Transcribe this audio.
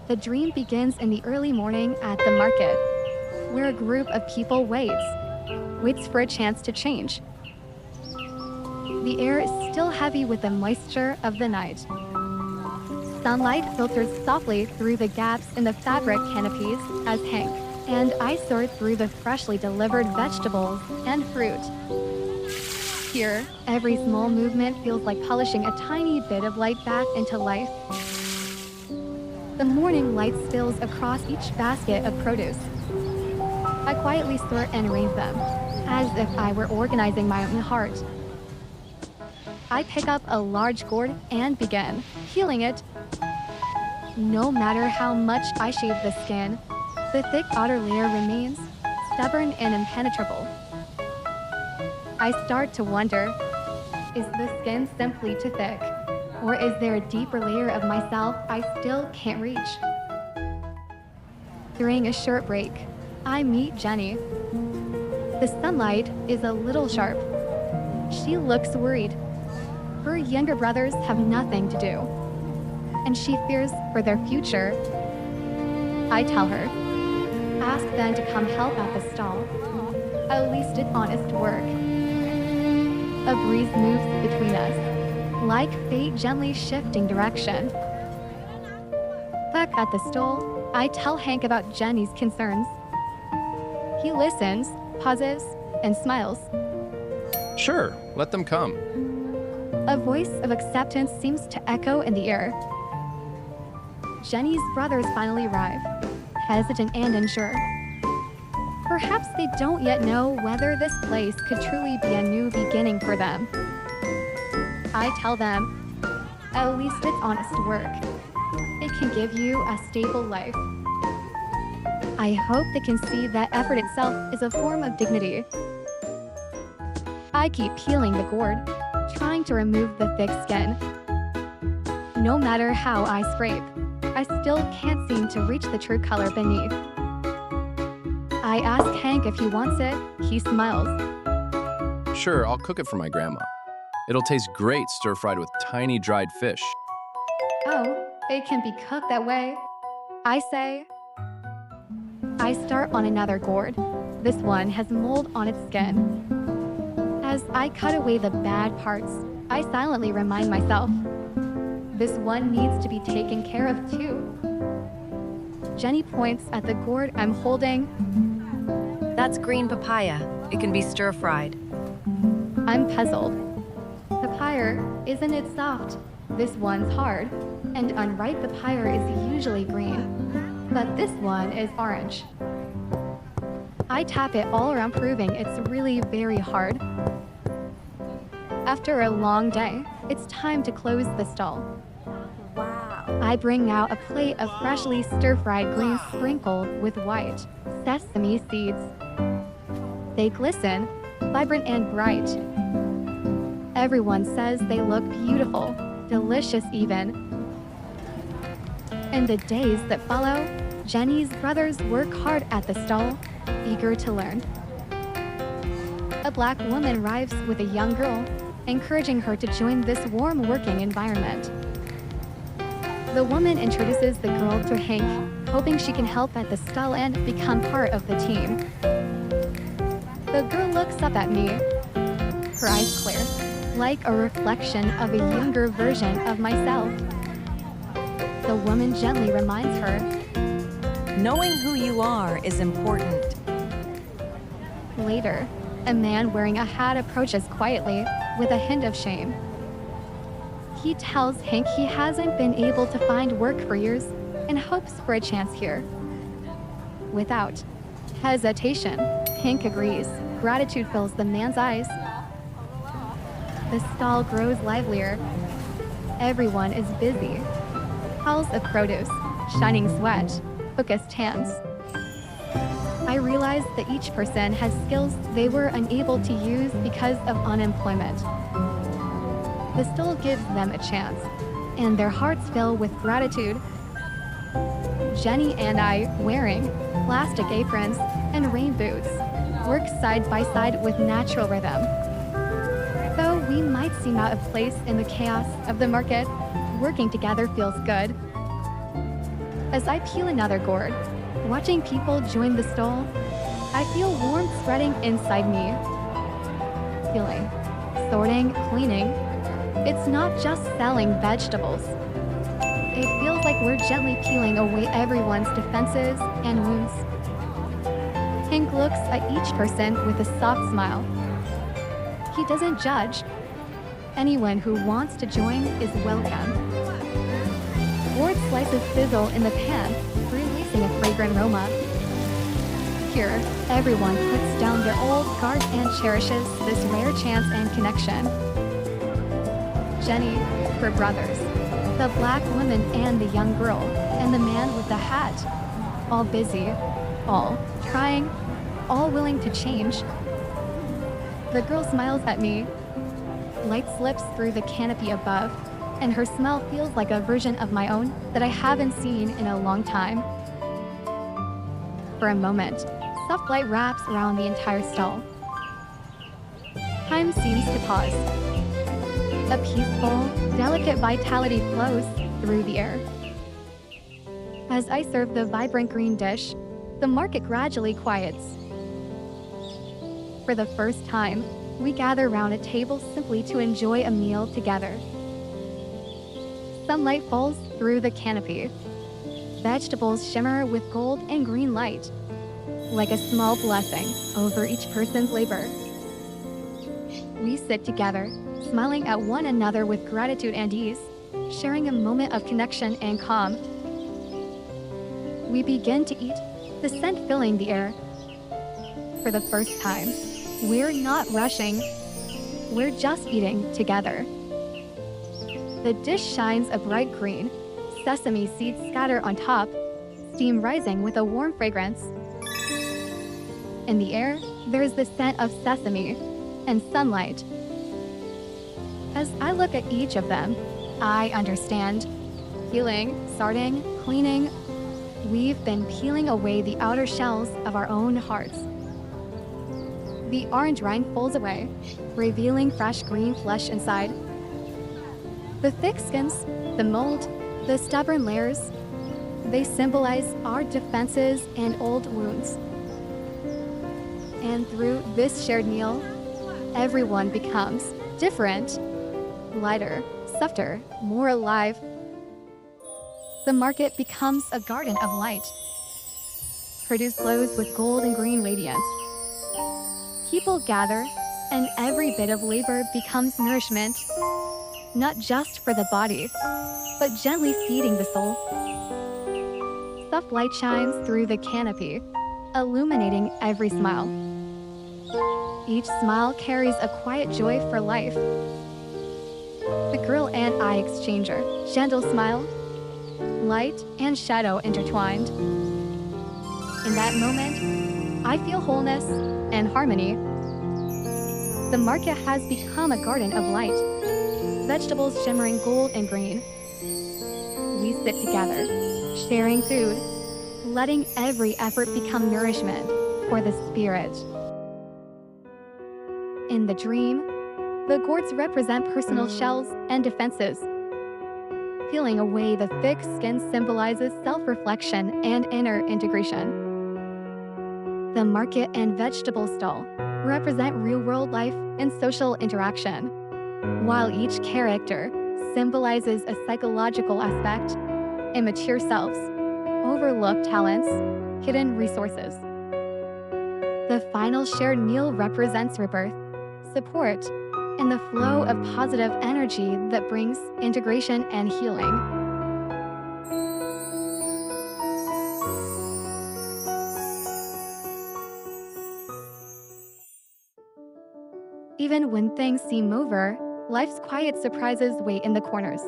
The dream begins in the early morning at the market, where a group of people waits for a chance to change. The air is still heavy with the moisture of the night. Sunlight filters softly through the gaps in the fabric canopies as Hank and I sort through the freshly delivered vegetables and fruit. Here, every small movement feels like polishing a tiny bit of light back into life. The morning light spills across each basket of produce. I quietly sort and arrange them, as if I were organizing my own heart. I pick up a large gourd and begin peeling it. No matter how much I shave the skin, the thick outer layer remains stubborn and impenetrable. I start to wonder, is the skin simply too thick? Or is there a deeper layer of myself I still can't reach? During a short break, I meet Jenny. The sunlight is a little sharp. She looks worried. Her younger brothers have nothing to do, and she fears for their future. I tell her, ask them to come help at the stall. At least it's honest work. A breeze moves between us, like fate gently shifting direction. Back at the stall, I tell Hank about Jenny's concerns. He listens, pauses, and smiles. Sure, let them come. A voice of acceptance seems to echo in the air. Jenny's brothers finally arrive, hesitant and unsure. Perhaps they don't yet know whether this place could truly be a new beginning for them. I tell them, at least it's honest work. It can give you a stable life. I hope they can see that effort itself is a form of dignity. I keep peeling the gourd, trying to remove the thick skin. No matter how I scrape, I still can't seem to reach the true color beneath. I ask Hank if he wants it. He smiles. Sure, I'll cook it for my grandma. It'll taste great stir-fried with tiny dried fish. Oh, it can be cooked that way, I say. I start on another gourd. This one has mold on its skin. As I cut away the bad parts, I silently remind myself, this one needs to be taken care of too. Jenny points at the gourd I'm holding. That's green papaya. It can be stir-fried. I'm puzzled. Papaya, isn't it soft? This one's hard, and unripe papaya is usually green, but this one is orange. I tap it all around, proving it's really very hard. After a long day, it's time to close the stall. Wow. I bring out a plate of freshly stir-fried greens sprinkled with white sesame seeds. They glisten, vibrant and bright. Everyone says they look beautiful, delicious even. In the days that follow, Jenny's brothers work hard at the stall, eager to learn. A black woman arrives with a young girl, encouraging her to join this warm working environment. The woman introduces the girl to Hank, hoping she can help at the stall and become part of the team. The girl looks up at me, her eyes clear, like a reflection of a younger version of myself. The woman gently reminds her, Knowing who you are is important. Later, a man wearing a hat approaches quietly with a hint of shame. He tells Hank he hasn't been able to find work for years and hopes for a chance here. Without hesitation, Hank agrees. Gratitude fills the man's eyes. The stall grows livelier. Everyone is busy. Piles of produce, shining sweat, focused hands. I realize that each person has skills they were unable to use because of unemployment. The stall gives them a chance, and their hearts fill with gratitude. Jenny and I, wearing plastic aprons and rain boots, work side by side with natural rhythm. Though we might seem out of place in the chaos of the market, working together feels good. As I peel another gourd, watching people join the stall, I feel warmth spreading inside me. Peeling, sorting, cleaning. It's not just selling vegetables. It feels like we're gently peeling away everyone's defenses and wounds. Hank looks at each person with a soft smile. He doesn't judge. Anyone who wants to join is welcome. Gourd slices sizzle in the pan, releasing a fragrant aroma. Here, everyone puts down their old cards and cherishes this rare chance and connection. Jenny, her brothers, the black woman and the young girl, and the man with the hat. All busy, all trying, all willing to change. The girl smiles at me. Light slips through the canopy above, and her smile feels like a version of my own that I haven't seen in a long time. For a moment, soft light wraps around the entire stall. Time seems to pause. A peaceful, delicate vitality flows through the air. As I serve the vibrant green dish, the market gradually quiets. For the first time, we gather around a table simply to enjoy a meal together. Sunlight falls through the canopy. Vegetables shimmer with gold and green light, like a small blessing over each person's labor. We sit together, smiling at one another with gratitude and ease, sharing a moment of connection and calm. We begin to eat, the scent filling the air. For the first time, we're not rushing. We're just eating together. The dish shines a bright green. Sesame seeds scatter on top, steam rising with a warm fragrance. In the air, there's the scent of sesame and sunlight. As I look at each of them, I understand. Peeling, sorting, cleaning. We've been peeling away the outer shells of our own hearts. The orange rind falls away, revealing fresh green flesh inside. The thick skins, the mold, the stubborn layers, they symbolize our defenses and old wounds. And through this shared meal, everyone becomes different, lighter, softer, more alive. The market becomes a garden of light. Produce glows with gold and green radiance. People gather, and every bit of labor becomes nourishment, not just for the body, but gently feeding the soul. Soft light shines through the canopy, illuminating every smile. Each smile carries a quiet joy for life. The girl and I exchange our gentle smile, light and shadow intertwined. In that moment, I feel wholeness and harmony. The market has become a garden of light, vegetables shimmering gold and green. We sit together, sharing food, letting every effort become nourishment for the spirit. In the dream, the gourds represent personal shells and defenses. Peeling away the thick skin symbolizes self-reflection and inner integration. The market and vegetable stall represent real-world life and social interaction, while each character symbolizes a psychological aspect, immature selves, overlooked talents, hidden resources. The final shared meal represents rebirth, support, and the flow of positive energy that brings integration and healing. Even when things seem over, life's quiet surprises wait in the corners.